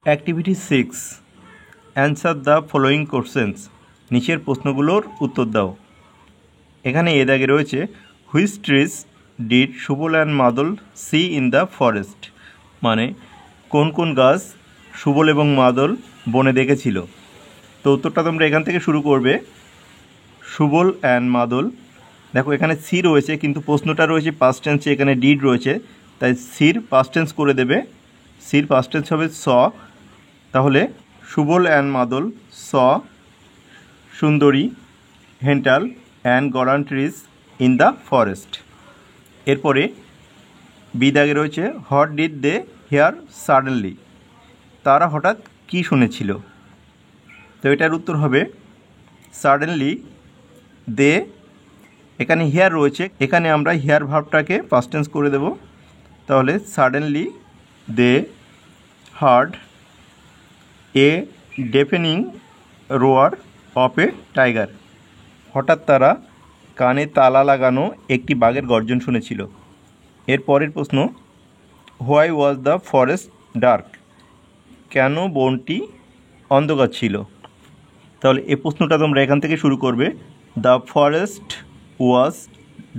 Activity 6 answer the following questions. নিচের প্রশ্নগুলোর উত্তর দাও। এখানে এ দাগে রয়েছে which trees did Subal and মাদল সি ইন দ্য ফরেস্ট, মানে কোন কোন গাছ সুবল এবং মাদল বনে দেখেছিল। তো উত্তরটা তোমরা এখান থেকে শুরু করবে। সুবল অ্যান্ড মাদল, দেখো এখানে সি রয়েছে কিন্তু প্রশ্নটা রয়েছে পাস্ট টেন্সে, এখানে ডিড রয়েছে, তাই সির পাস্ট টেন্স করে দেবে। সির পাস্ট টেন্স হবে স। তাহলে সুবল অ্যান্ড মাদল স sundari, hental and goran trees in the forest. এরপরে বি দাগে রয়েছে what did they hear suddenly, তারা হঠাৎ কী শুনেছিল। তো এটার উত্তর হবে সাডেনলি দে, এখানে হিয়ার রয়েছে, এখানে আমরা হিয়ার ভার্বটাকে পাস্ট টেন্স করে দেব। তাহলে সাডেনলি দে হার্ড এ ডেফেনিং রোয়ার অফ এ টাইগার, হঠাৎ তারা কানে তালা লাগানো একটি বাঘের গর্জন শুনেছিল। এর পরের প্রশ্ন why was the forest dark, কেন বনটি অন্ধকার ছিল। তাহলে এই প্রশ্নটা তোমরা এখান থেকে শুরু করবে। The forest was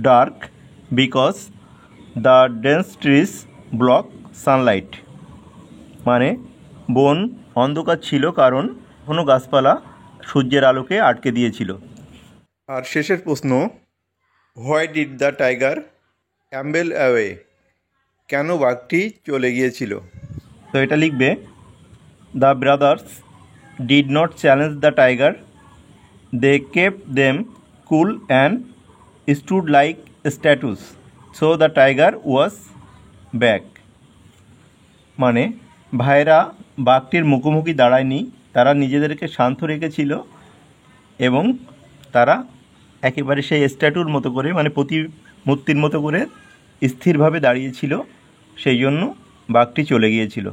dark because the dense trees block sunlight, মানে বন অন্ধকার ছিল কারণ কোনো গাছপালা সূর্যের আলোকে আটকে দিয়েছিল। আর শেষের প্রশ্ন why did the tiger amble away, কেন বাঘটি চলে গিয়েছিল। তো এটা লিখবে the brothers did not challenge the tiger, they kept them cool and stood like statues, so the tiger was back, মানে ভাইরা বাঘটির মুখোমুখি দাঁড়ায়নি, তারা নিজেদেরকে শান্ত রেখেছিল এবং তারা একেবারে সেই স্ট্যাটুর মতো করে, মানে প্রতিমূর্তির মতো করে স্থিরভাবে দাঁড়িয়েছিল, সেই জন্য বাঘটি চলে গিয়েছিল।